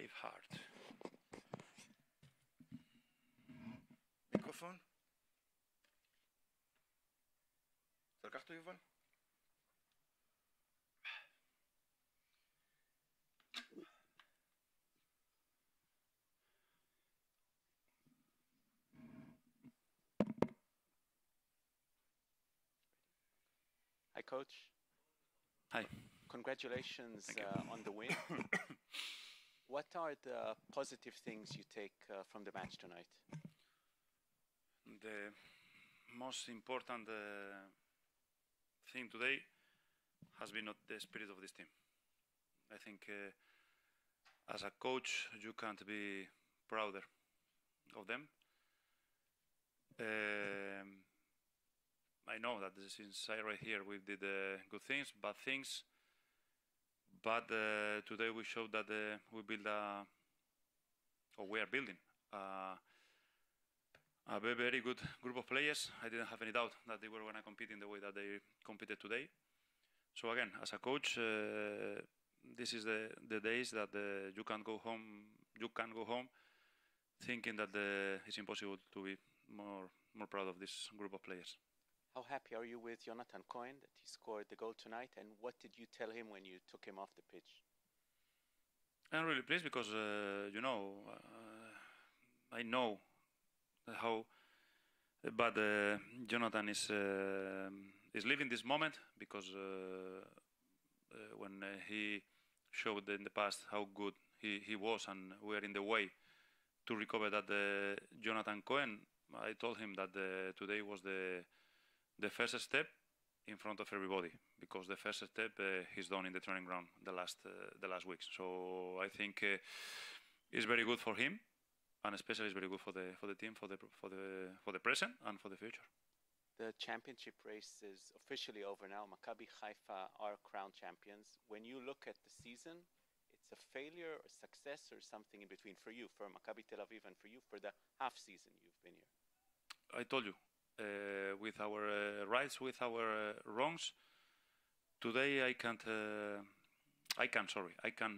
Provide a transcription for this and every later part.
Live hard. מיקרופון? אתה לקחת יובל? Hi, Coach. Hi. Congratulations on the win. What are the positive things you take from the match tonight? The most important thing today has been not the spirit of this team. I think as a coach, you can't be prouder of them. I know that since I right here we did good things, bad things, but today we showed that we build we are building a very, very good group of players. I didn't have any doubt that they were going to compete in the way that they competed today. So again, as a coach, this is the days that you can go home. You can go home thinking that it's impossible to be more proud of this group of players. How happy are you with Jonathan Cohen that he scored the goal tonight, and what did you tell him when you took him off the pitch? I'm really pleased because I know how bad Jonathan is living this moment, because when he showed in the past how good he was and we are in the way to recover that Jonathan Cohen, I told him that today was the first step in front of everybody, because the first step he's done in the training ground the last weeks. So I think it's very good for him, and especially it's very good for the team, for the present and for the future. The championship race is officially over now. Maccabi Haifa are crowned champions. When you look at the season, it's a failure, a success, or something in between for you, for Maccabi Tel Aviv, and for you for the half season you've been here? I told you. With our rights, with our wrongs, today I can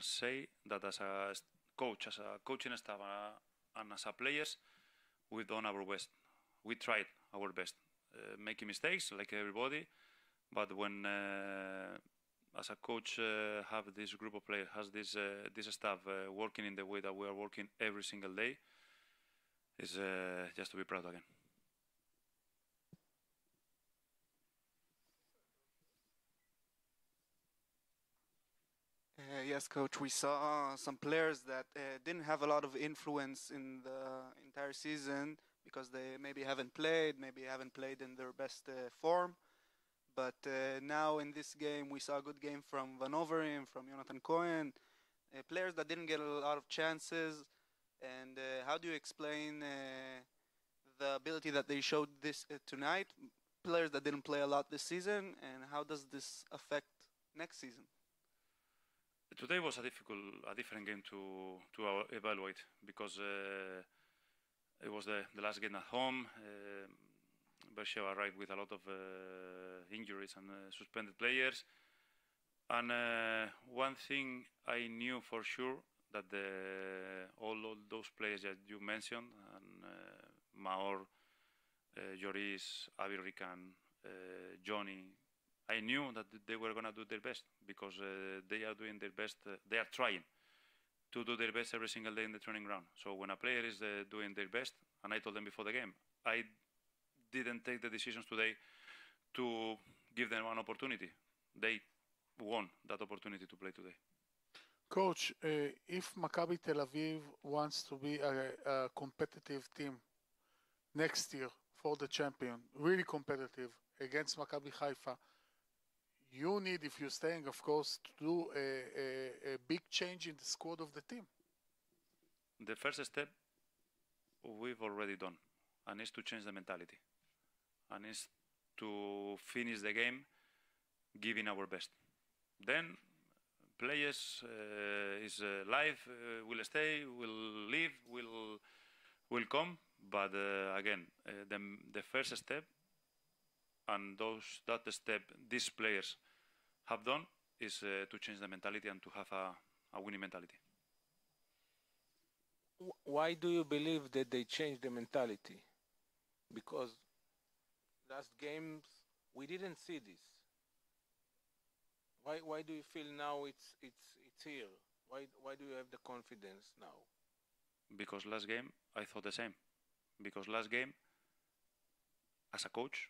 say that as a coach, as a coaching staff, and as a players, we've done our best. We tried our best, making mistakes like everybody, but when as a coach have this group of players, has this staff working in the way that we are working every single day, is just to be proud again. Yes, Coach, we saw some players that didn't have a lot of influence in the entire season because they maybe haven't played in their best form. But now in this game, we saw a good game from Van Overeem, from Jonathan Cohen, players that didn't get a lot of chances. And how do you explain the ability that they showed this tonight, players that didn't play a lot this season, and how does this affect next season? Today was a different game to evaluate, because it was the last game at home. Beersheba arrived with a lot of injuries and suspended players. And one thing I knew for sure, that all those players that you mentioned, and Maor, Joris, Avi Rican, Johnny, I knew that they were going to do their best, because they are doing their best. They are trying to do their best every single day in the training ground. So when a player is doing their best, and I told them before the game, I didn't take the decisions today to give them an opportunity. They won that opportunity to play today. Coach, if Maccabi Tel Aviv wants to be a competitive team next year for the champion, really competitive against Maccabi Haifa, you need, if you're staying, of course, to do a big change in the squad of the team. The first step we've already done, and is to change the mentality, and is to finish the game giving our best. Then players is life will stay, will live, will come, but again, the first step, and that step these players have done, is to change the mentality and to have a winning mentality. Why do you believe that they changed the mentality? Because last games we didn't see this. Why do you feel now it's here? Why do you have the confidence now? Because last game I thought the same. Because last game, as a coach,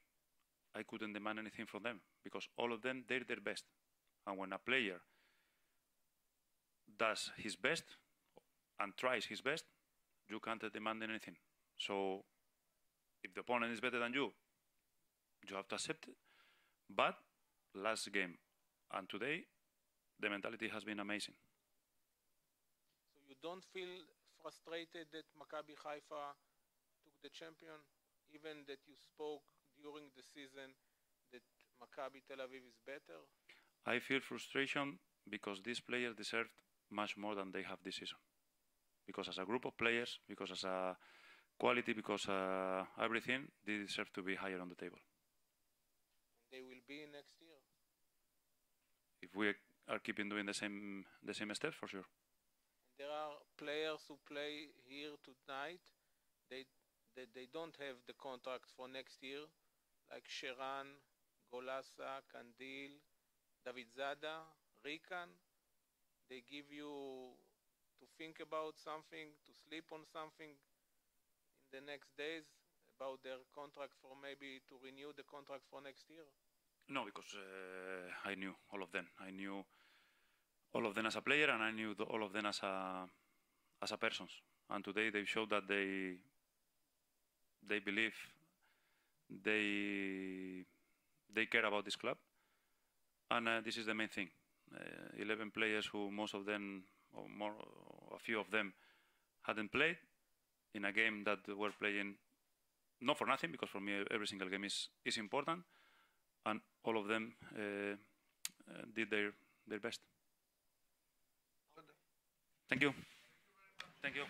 I couldn't demand anything from them because all of them did their best. And when a player does his best and tries his best, you can't demand anything. So if the opponent is better than you have to accept it. But last game and today, the mentality has been amazing. So you don't feel frustrated that Maccabi Haifa took the champion, even that you spoke during the season that Maccabi Tel Aviv is better? I feel frustration because these players deserved much more than they have this season. Because as a group of players, because as a quality, because everything, they deserve to be higher on the table. They will be next year. If we are keeping doing the same steps, for sure. There are players who play here tonight. They don't have the contracts for next year, like Sheran, Golasa, Kandil, David Zada, Rikan. They give you to think about something, to sleep on something in the next days about their contract for maybe to renew the contract for next year? No, because I knew all of them. I knew all of them as a player, and I knew all of them as a persons. And today they showed that they believe, they care about this club, and this is the main thing. 11 players who most of them, or more, a few of them, hadn't played in a game that were playing not for nothing, because for me every single game is important, and all of them did their best. Thank you. Thank you.